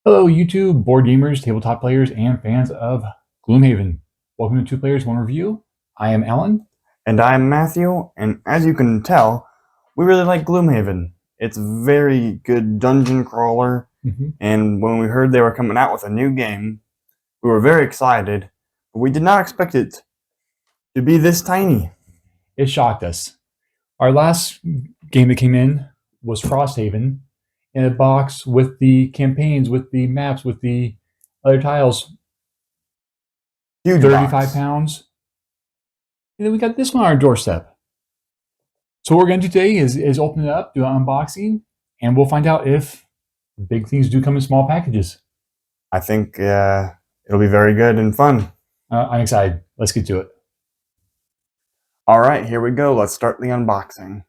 Hello, YouTube, board gamers, tabletop players, and fans of Gloomhaven. Welcome to Two Players, One Review. I am Alan. And I'm Matthew, and as you can tell, we really like Gloomhaven. It's a very good dungeon crawler, and when we heard they were coming out with a new game, we were very excited, but we did not expect it to be this tiny. It shocked us. Our last game that came in was Frosthaven in a box with the campaigns, with the maps, with the other tiles. Huge 35 box. pounds. And then we got this one on our doorstep. So what we're going to do today is open it up, do an unboxing, and we'll find out if big things do come in small packages. I think it'll be very good and fun. I'm excited. Let's get to it. Alright, here we go. Let's start the unboxing.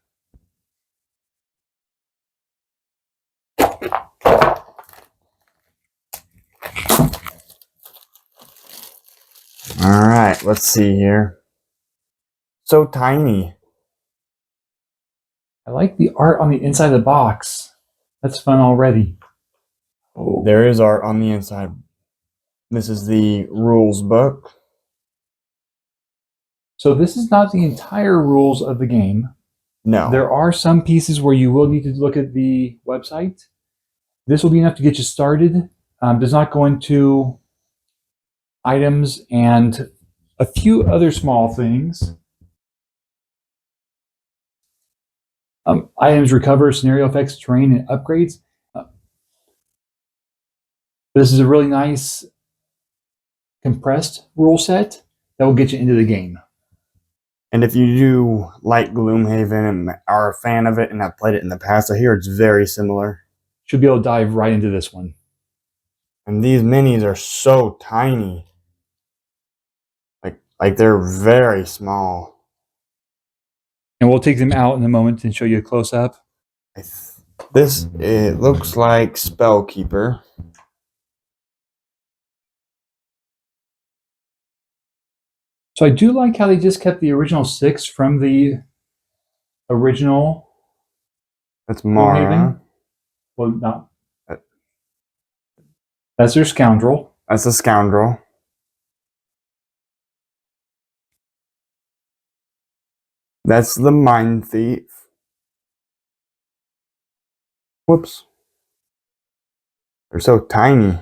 Alright, let's see here. So tiny. I like the art on the inside of the box. That's fun already. Oh. There is art on the inside. This is the rules book. So this is not the entire rules of the game. No. There are some pieces where you will need to look at the website. This will be enough to get you started. Does not go into items and a few other small things. Items recover, scenario effects, terrain, and upgrades. This is a really nice compressed rule set that will get you into the game. And if you do like Gloomhaven and are a fan of it and have played it in the past, I hear it's very similar. Should be able to dive right into this one. And these minis are so tiny. Like they're very small. And we'll take them out in a moment and show you a close-up. It looks like Spellkeeper. So I do like how they just kept the original 6 from the original. That's Mara. Well, not. That's their scoundrel. That's a scoundrel. That's the Mind Thief. Whoops. They're so tiny.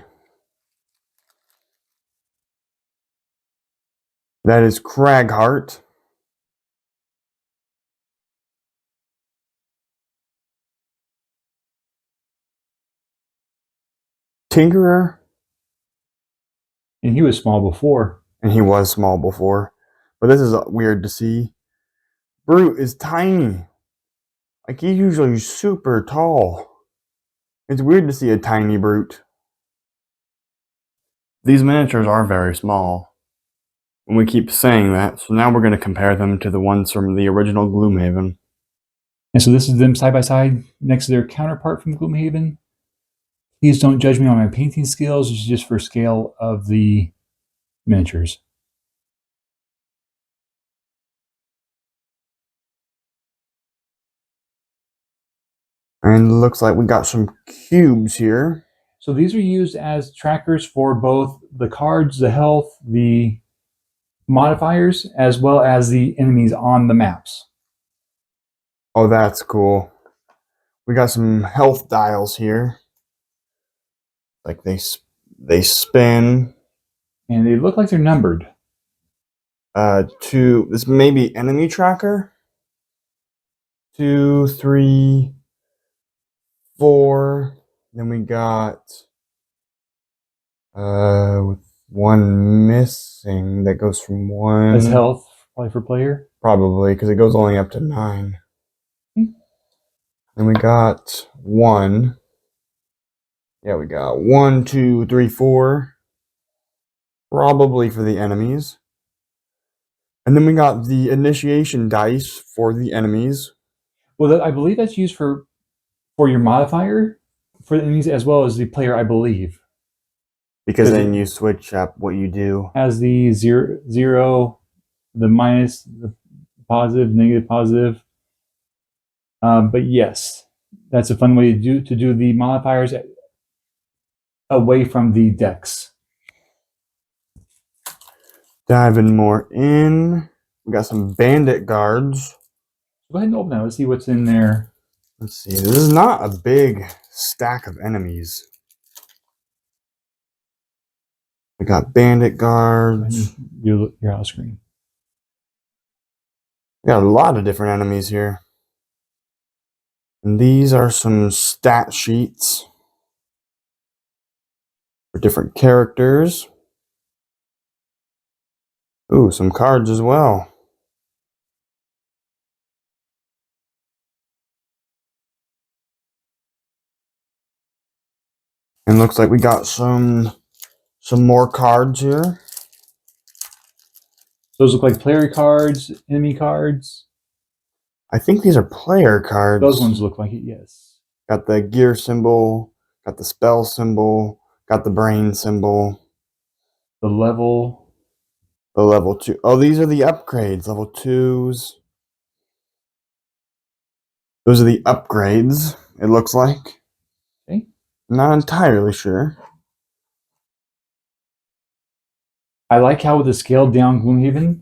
That is Cragheart. Tinkerer. And he was small before. And he was small before. But this is weird to see. Brute is tiny. Like, he's usually super tall. It's weird to see a tiny Brute. These miniatures are very small. And we keep saying that, so now we're going to compare them to the ones from the original Gloomhaven. And so this is them side by side next to their counterpart from Gloomhaven. Please don't judge me on my painting skills. This is just for scale of the miniatures. And it looks like we got some cubes here. So these are used as trackers for both the cards, the health, the modifiers, as well as the enemies on the maps. Oh, that's cool. We got some health dials here. Like they spin. And they look like they're numbered. This may be enemy tracker. 2, 3, 4. Then we got with one missing that goes from 1. As health, probably for player. Probably, because it goes only up to 9. Then we got 1. Yeah, we got 1, 2, 3, 4. Probably for the enemies. And then we got the initiation dice for the enemies. Well, I believe that's used for your modifier for the enemies as well as the player, I believe. Because then you switch up what you do. As the zero, the minus, the positive, negative, positive. But yes, that's a fun way to do the modifiers. away from the decks. Diving more in. We got some bandit guards. Go ahead and open that. Let's see what's in there. Let's see. This is not a big stack of enemies. We got bandit guards. You're out of screen. We got a lot of different enemies here. And these are some stat sheets for different characters. Ooh, some cards as well. And looks like we got some more cards here. Those look like player cards, enemy cards. I think these are player cards. Those ones look like it, yes. Got the gear symbol, got the spell symbol, got the brain symbol. The level. The level 2. Oh, these are the upgrades. Level 2s. Those are the upgrades, it looks like. Okay. Not entirely sure. I like how with the scaled down Gloomhaven,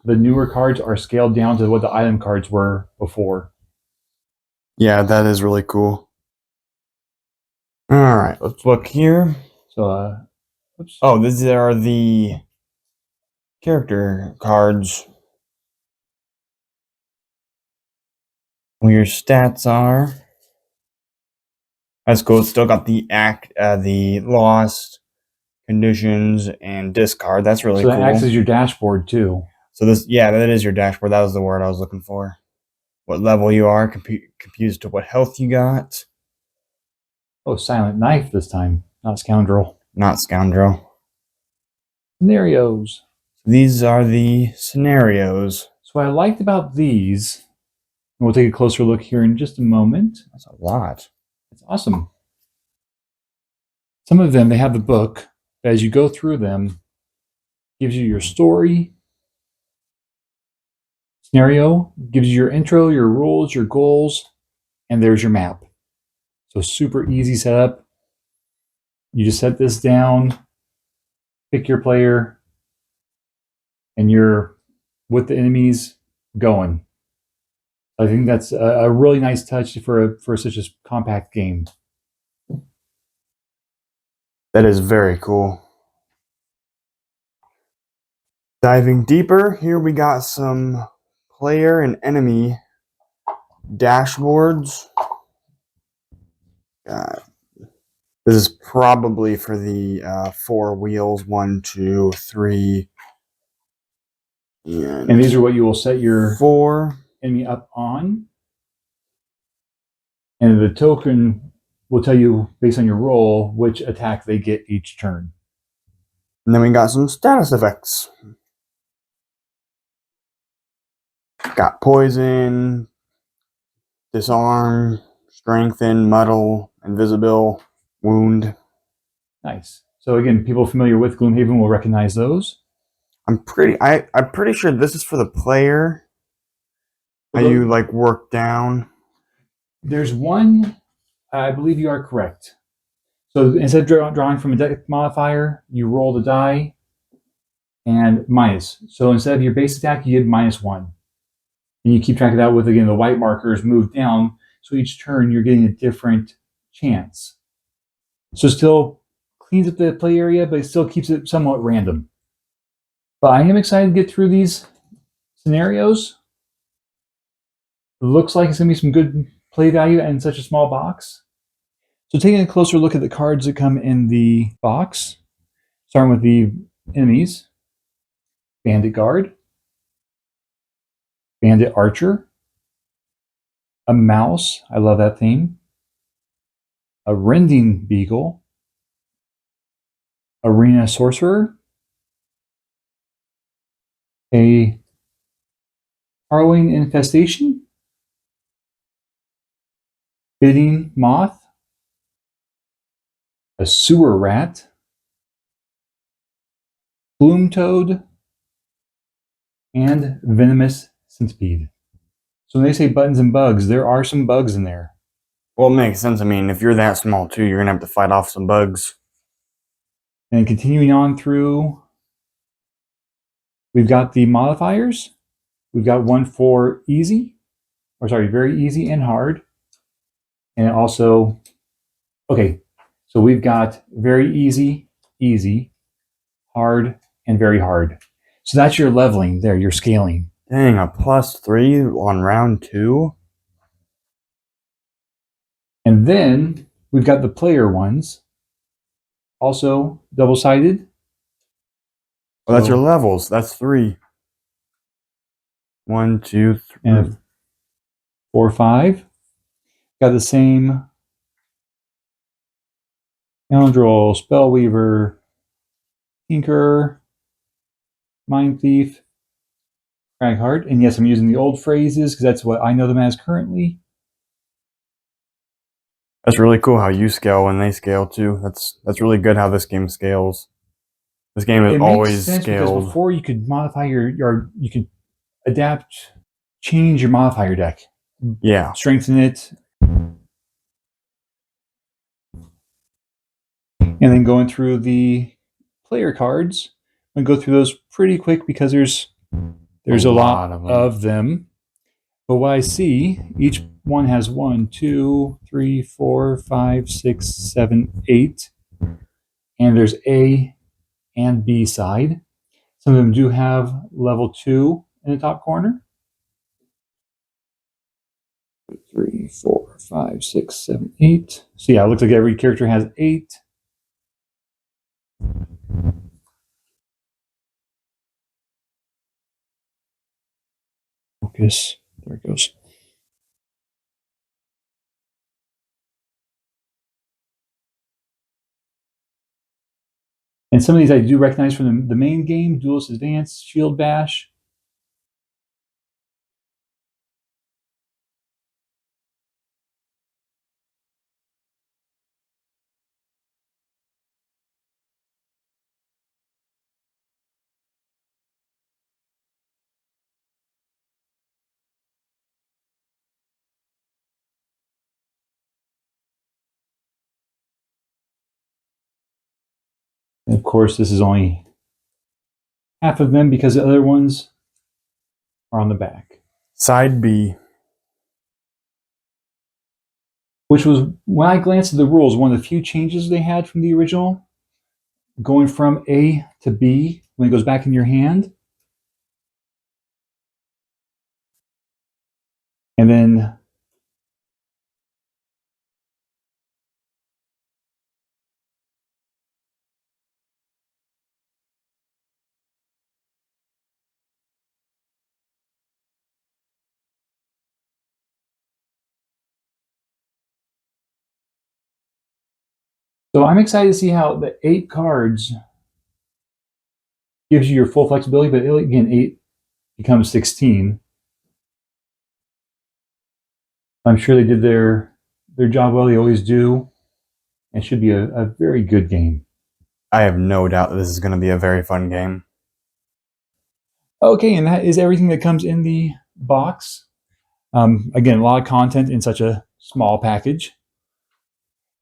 the newer cards are scaled down to what the item cards were before. Yeah, that is really cool. Alright, let's look here. So, oops. Oh, these are the character cards. Where your stats are. That's cool. It's still got the lost, conditions, and discard. That's really cool. So that acts as your dashboard too. So this, yeah, that is your dashboard. That was the word I was looking for. What level you are, confused to what health you got. Oh, silent knife this time, not scoundrel. Not scoundrel. Scenarios. These are the scenarios. So what I liked about these, and we'll take a closer look here in just a moment. That's a lot. It's awesome. Some of them, they have the book. As you go through them, gives you your story, scenario, gives you your intro, your rules, your goals, and there's your map. So super easy setup. You just set this down, pick your player, and you're with the enemies going. I think that's a really nice touch for such a compact game. That is very cool. Diving deeper, here we got some player and enemy dashboards. This is probably for the 4 wheels, 1, 2, 3. And these are what you will set your 4 enemy up on. And the token will tell you, based on your roll, which attack they get each turn. And then we got some status effects. Got poison, disarm, strengthen, muddle, invisible, wound. Nice. So again, people familiar with Gloomhaven will recognize those. I'm pretty sure this is for the player. How you like work down. There's one, I believe you are correct. So instead of drawing from a deck modifier, you roll the die and minus. So instead of your base attack, you get -1. And you keep track of that with, again, the white markers moved down. So each turn, you're getting a different chance. So still cleans up the play area, but it still keeps it somewhat random. But I am excited to get through these scenarios. It looks like it's going to be some good play value in such a small box. So taking a closer look at the cards that come in the box, starting with the enemies. Bandit Guard, Bandit Archer, a mouse, I love that theme, a Rending Beagle, Arena Sorcerer, a Harrowing Infestation, Bidding Moth, a Sewer Rat, Gloom Toad, and Venomous Centipede. So when they say buttons and bugs, there are some bugs in there. Well, it makes sense. I mean, if you're that small too, you're gonna have to fight off some bugs. And continuing on through, we've got the modifiers. We've got one for easy, or sorry, very easy and hard. And also, okay, so we've got very easy, easy, hard, and very hard. So that's your leveling there, your scaling. Dang, a +3 on round 2? And then we've got the player ones, also double-sided. Well, that's your levels. That's 3. 1, 2, 3. And 4, 5. Got the same Scoundrel, Spellweaver, Tinker, Mind Thief, Cragheart. And yes, I'm using the old phrases because that's what I know them as currently. That's really cool how you scale when they scale too. That's really good how this game scales. This game is always sense scaled. Because before you could modify you could adapt, change your modifier deck. Yeah. Strengthen it. And then going through the player cards, I'm going to go through those pretty quick because there's a lot of them. But what I see, each one has 1, 2, 3, 4, 5, 6, 7, 8. And there's A and B side. Some of them do have level 2 in the top corner. 3, 4, 5, 6, 7, 8. So yeah, it looks like every character has 8. Focus. There it goes. And some of these I do recognize from the main game, Duelist Advance, Shield Bash. And of course, this is only half of them because the other ones are on the back. Side B. Which was, when I glanced at the rules, one of the few changes they had from the original. Going from A to B when it goes back in your hand. And then so I'm excited to see how the 8 cards gives you your full flexibility, but again, 8 becomes 16. I'm sure they did their job well. They always do. And should be a very good game. I have no doubt that this is going to be a very fun game. Okay, and that is everything that comes in the box. Again, a lot of content in such a small package.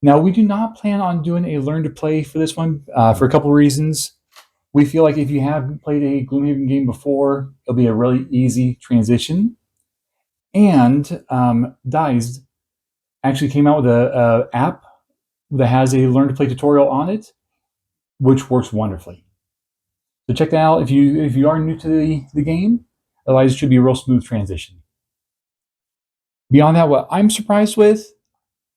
Now, we do not plan on doing a learn to play for this one for a couple of reasons. We feel like if you have played a Gloomhaven game before, it'll be a really easy transition. And Diced actually came out with a app that has a learn to play tutorial on it, which works wonderfully. So check that out if you are new to the game. Otherwise, it should be a real smooth transition. Beyond that, what I'm surprised with,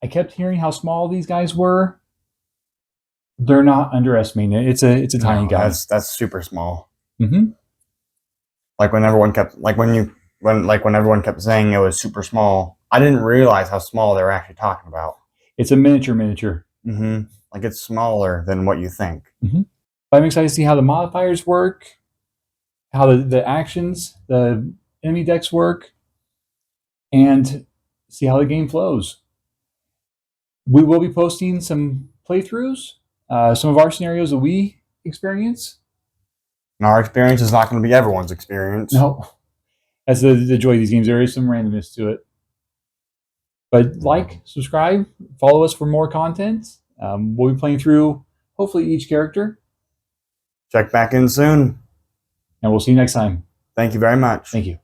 I kept hearing how small these guys were. They're not underestimating it. It's a tiny guy. That's super small. Mm-hmm. Like when everyone kept when everyone kept saying it was super small, I didn't realize how small they were actually talking about. It's a miniature. Mm-hmm. Like it's smaller than what you think. Mm-hmm. I'm excited to see how the modifiers work, how the actions, the enemy decks work, and see how the game flows. We will be posting some playthroughs, some of our scenarios that we experience. And our experience is not going to be everyone's experience. No, that's the joy of these games. There is some randomness to it. But like, subscribe, follow us for more content. We'll be playing through hopefully each character. Check back in soon. And we'll see you next time. Thank you very much. Thank you.